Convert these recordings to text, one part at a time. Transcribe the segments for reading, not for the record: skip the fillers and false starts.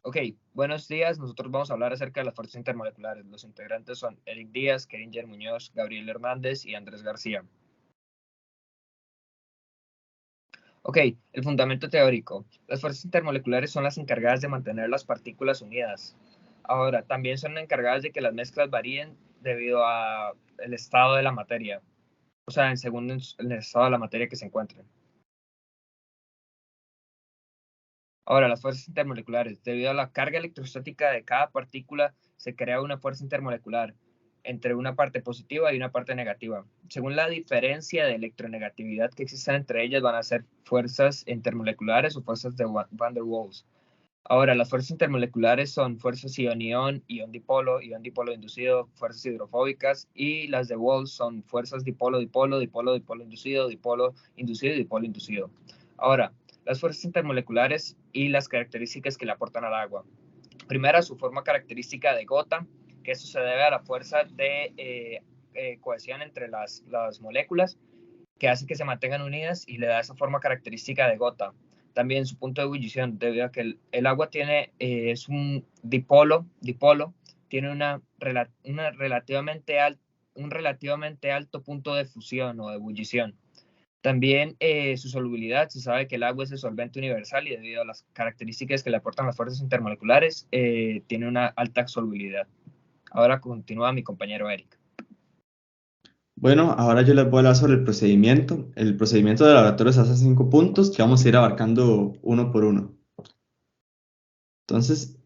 Ok, buenos días. Nosotros vamos a hablar acerca de las fuerzas intermoleculares. Los integrantes son Eric Díaz, Keringer Muñoz, Gabriel Hernández y Andrés García. Ok, el fundamento teórico. Las fuerzas intermoleculares son las encargadas de mantener las partículas unidas. Ahora, también son encargadas de que las mezclas varíen debido al estado de la materia, o sea, según el estado de la materia que se encuentren. Ahora, las fuerzas intermoleculares. Debido a la carga electrostática de cada partícula, se crea una fuerza intermolecular entre una parte positiva y una parte negativa. Según la diferencia de electronegatividad que existen entre ellas, van a ser fuerzas intermoleculares o fuerzas de Van der Waals. Ahora, las fuerzas intermoleculares son fuerzas ion-ion, ion-dipolo inducido, fuerzas hidrofóbicas, y las de Waals son fuerzas dipolo-dipolo, dipolo-dipolo inducido, dipolo inducido y dipolo inducido. Ahora, las fuerzas intermoleculares y las características que le aportan al agua. Primera, su forma característica de gota, que eso se debe a la fuerza de cohesión entre las moléculas, que hace que se mantengan unidas y le da esa forma característica de gota. También su punto de ebullición, debido a que el agua tiene, es un dipolo, tiene un relativamente alto punto de fusión o de ebullición. También su solubilidad, se sabe que el agua es el solvente universal y debido a las características que le aportan las fuerzas intermoleculares, tiene una alta solubilidad. Ahora continúa mi compañero Eric. Bueno, ahora yo les voy a hablar sobre el procedimiento. El procedimiento de laboratorio se hace en 5 puntos que vamos a ir abarcando uno por uno. Entonces,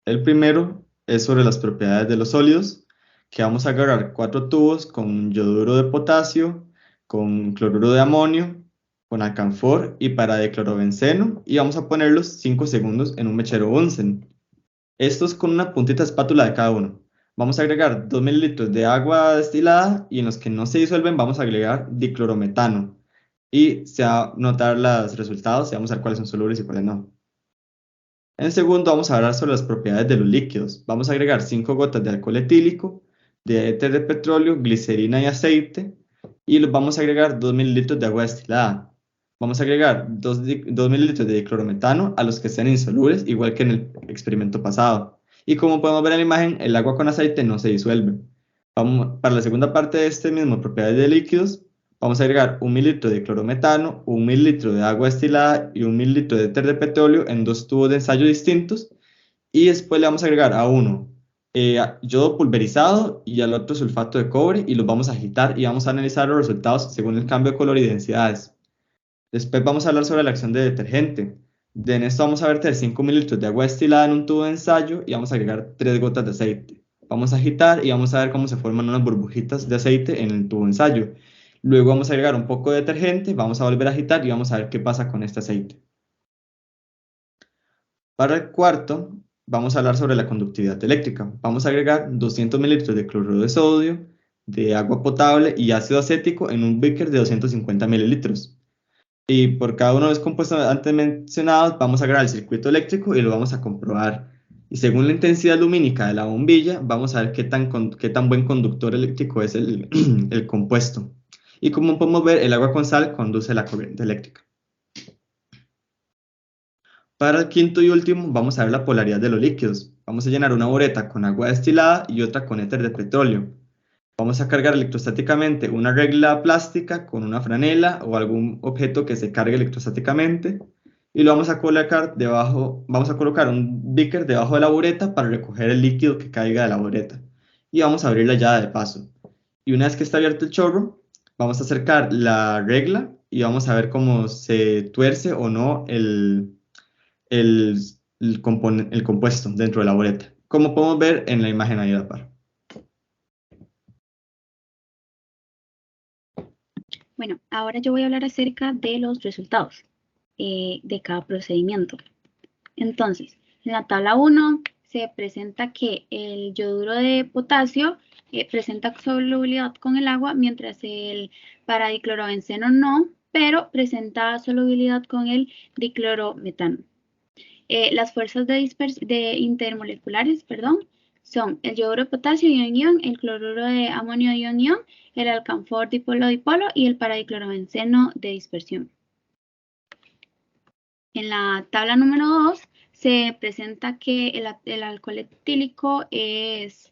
el primero es sobre las propiedades de los sólidos, que vamos a agarrar 4 tubos con yoduro de potasio, con cloruro de amonio, con alcanfor y paradiclorobenceno, y vamos a ponerlos 5 segundos en un mechero Bunsen. Estos con una puntita de espátula de cada uno. Vamos a agregar 2 mililitros de agua destilada y en los que no se disuelven vamos a agregar diclorometano. Y se va a notar los resultados y vamos a ver cuáles son solubles y cuáles no. En segundo vamos a hablar sobre las propiedades de los líquidos. Vamos a agregar 5 gotas de alcohol etílico, de éter de petróleo, glicerina y aceite. Y los vamos a agregar 2 mililitros de agua destilada. Vamos a agregar 2 mililitros de diclorometano a los que sean insolubles, igual que en el experimento pasado. Y como podemos ver en la imagen, el agua con aceite no se disuelve. Para la segunda parte de este mismo, propiedades de líquidos, vamos a agregar 1 mililitro de clorometano, 1 mililitro de agua destilada y 1 mililitro de éter de petróleo en 2 tubos de ensayo distintos. Y después le vamos a agregar a uno yodo pulverizado y al otro sulfato de cobre y los vamos a agitar y vamos a analizar los resultados según el cambio de color y densidades. Después vamos a hablar sobre la acción de detergente. En esto vamos a verter 5 mililitros de agua destilada en un tubo de ensayo y vamos a agregar 3 gotas de aceite. Vamos a agitar y vamos a ver cómo se forman unas burbujitas de aceite en el tubo de ensayo. Luego vamos a agregar un poco de detergente, vamos a volver a agitar y vamos a ver qué pasa con este aceite. Para el cuarto, vamos a hablar sobre la conductividad eléctrica. Vamos a agregar 200 mililitros de cloruro de sodio, de agua potable y ácido acético en un beaker de 250 mililitros. Y por cada uno de los compuestos antes mencionados, vamos a agregar el circuito eléctrico y lo vamos a comprobar. Y según la intensidad lumínica de la bombilla, vamos a ver qué tan buen conductor eléctrico es el compuesto. Y como podemos ver, el agua con sal conduce la corriente eléctrica. Para el quinto y último, vamos a ver la polaridad de los líquidos. Vamos a llenar una bureta con agua destilada y otra con éter de petróleo. Vamos a cargar electrostáticamente una regla plástica con una franela o algún objeto que se cargue electrostáticamente y lo vamos a colocar debajo, vamos a colocar un beaker debajo de la bureta para recoger el líquido que caiga de la bureta y vamos a abrir la llave de paso. Y una vez que está abierto el chorro, vamos a acercar la regla y vamos a ver cómo se tuerce o no el, el compuesto dentro de la bureta, como podemos ver en la imagen ahí a la par. Bueno, ahora yo voy a hablar acerca de los resultados de cada procedimiento. Entonces, en la tabla 1 se presenta que el yoduro de potasio presenta solubilidad con el agua, mientras el paradiclorobenceno no, pero presenta solubilidad con el diclorometano. Las fuerzas de intermoleculares, son el yoduro de potasio ion-ion, el cloruro de amonio ion-ion, el alcanfor dipolo-dipolo y el paradiclorobenceno de dispersión. En la tabla número 2 se presenta que el alcohol etílico es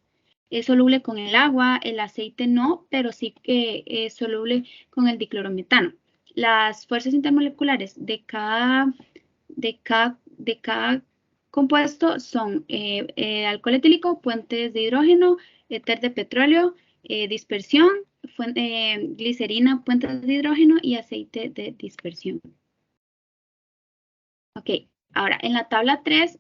soluble con el agua, el aceite no, pero sí que es soluble con el diclorometano. Las fuerzas intermoleculares de cada compuesto son alcohol etílico, puentes de hidrógeno, éter de petróleo, dispersión, glicerina, puentes de hidrógeno y aceite de dispersión. Ok, ahora en la tabla 3,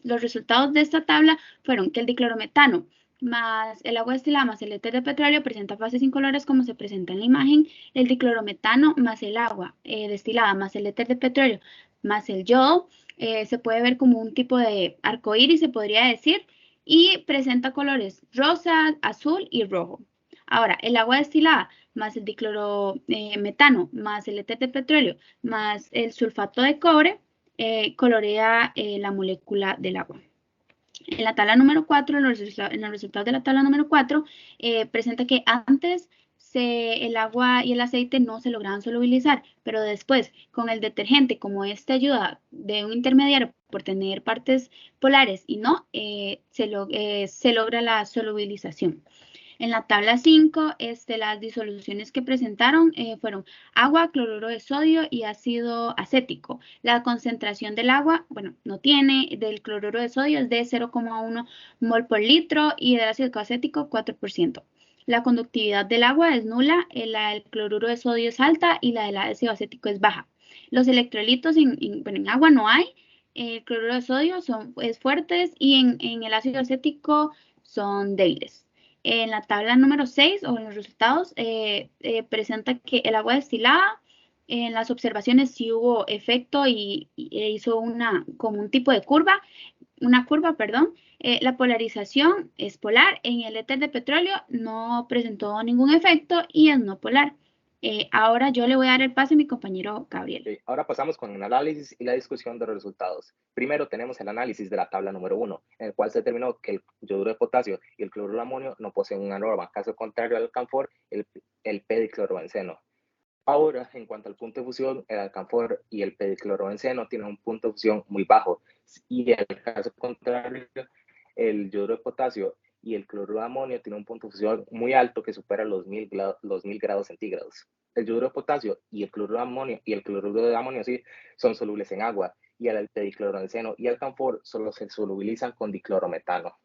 los resultados de esta tabla fueron que el diclorometano más el agua destilada más el éter de petróleo presenta fases incoloras como se presenta en la imagen. El diclorometano más el agua destilada más el éter de petróleo más el yodo se puede ver como un tipo de arcoíris, se podría decir, y presenta colores rosa, azul y rojo. Ahora, el agua destilada más el diclorometano más el éter de petróleo más el sulfato de cobre colorea la molécula del agua. En la tabla número 4, en los resultados de la tabla número 4, presenta que antes el agua y el aceite no se lograban solubilizar, pero después con el detergente, como este ayuda de un intermediario por tener partes polares y no, se logra la solubilización. En la tabla 5, las disoluciones que presentaron fueron agua, cloruro de sodio y ácido acético. La concentración del agua, bueno, no tiene, del cloruro de sodio es de 0,1 mol por litro y del ácido acético 4%. La conductividad del agua es nula, la del cloruro de sodio es alta y la del ácido acético es baja. Los electrolitos en agua no hay, el cloruro de sodio es fuertes y en el ácido acético son débiles. En la tabla número 6 o en los resultados presenta que el agua destilada en las observaciones sí hubo efecto y hizo como un tipo de curva, perdón. La polarización es polar, en el éter de petróleo no presentó ningún efecto y es no polar. Ahora yo le voy a dar el pase a mi compañero Gabriel. Okay, ahora pasamos con el análisis y la discusión de los resultados. Primero tenemos el análisis de la tabla número 1, en el cual se determinó que el yoduro de potasio y el cloruro de amonio no poseen una norma, caso contrario al alcanfor, el p-diclorobenceno. Ahora, en cuanto al punto de fusión, el alcanfor y el p-diclorobenceno tienen un punto de fusión muy bajo, y en el caso contrario, el yoduro de potasio y el cloruro de amonio tienen un punto de fusión muy alto que supera los 1000 grados centígrados. El yoduro de potasio y el cloruro de amonio sí, son solubles en agua, y el p-diclorobenceno y el alcanfor solo se solubilizan con diclorometano.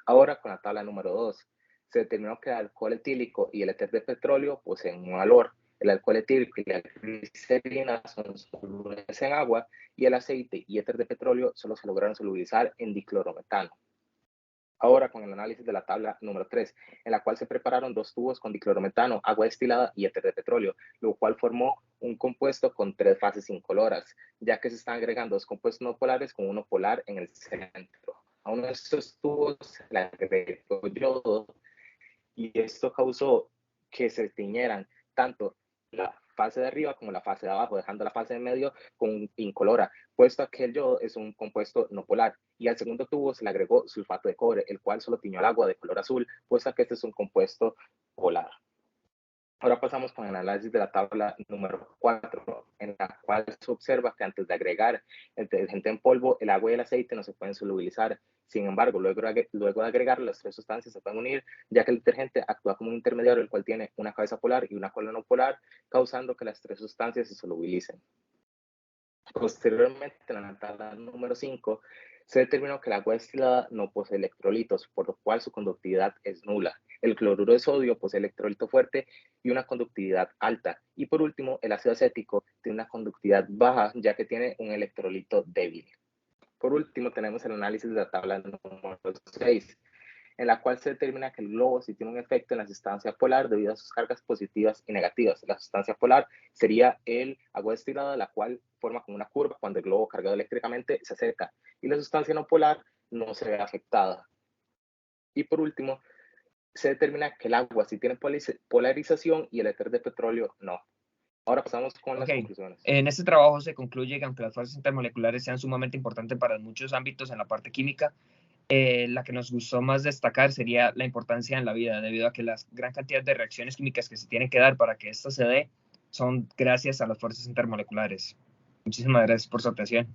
Ahora, con la tabla número 2, se determinó que el alcohol etílico y el éter de petróleo poseen un valor. El alcohol etílico y la glicerina son solubles en agua, y el aceite y éter de petróleo solo se lograron solubilizar en diclorometano. Ahora con el análisis de la tabla número 3, en la cual se prepararon 2 tubos con diclorometano, agua destilada y éter de petróleo, lo cual formó un compuesto con 3 fases incoloras, ya que se están agregando 2 compuestos no polares con uno polar en el centro. A uno de estos tubos se le agregó yodo, y esto causó que se tiñeran tanto la fase de arriba como la fase de abajo, dejando la fase de medio con incolora, puesto que el yodo es un compuesto no polar. Y al segundo tubo se le agregó sulfato de cobre, el cual solo tiñó el agua de color azul, puesto que este es un compuesto polar. Ahora pasamos con el análisis de la tabla número 4, en la cual se observa que antes de agregar el detergente en polvo, el agua y el aceite no se pueden solubilizar. Sin embargo, luego de agregar, las 3 sustancias se pueden unir, ya que el detergente actúa como un intermediario, el cual tiene una cabeza polar y una cola no polar, causando que las 3 sustancias se solubilicen. Posteriormente, en la tabla número 5, se determinó que el agua destilada no posee electrolitos, por lo cual su conductividad es nula. El cloruro de sodio posee electrolito fuerte y una conductividad alta. Y por último, el ácido acético tiene una conductividad baja, ya que tiene un electrolito débil. Por último, tenemos el análisis de la tabla número 6, en la cual se determina que el globo sí tiene un efecto en la sustancia polar debido a sus cargas positivas y negativas. La sustancia polar sería el agua destilada, la cual forma como una curva cuando el globo cargado eléctricamente se acerca, y la sustancia no polar no se ve afectada. Y por último, se determina que el agua sí tiene polarización y el éter de petróleo no. Ahora pasamos con las conclusiones. En este trabajo se concluye que aunque las fuerzas intermoleculares sean sumamente importantes para muchos ámbitos en la parte química, la que nos gustó más destacar sería la importancia en la vida, debido a que la gran cantidad de reacciones químicas que se tienen que dar para que esto se dé son gracias a las fuerzas intermoleculares. Muchísimas gracias por su atención.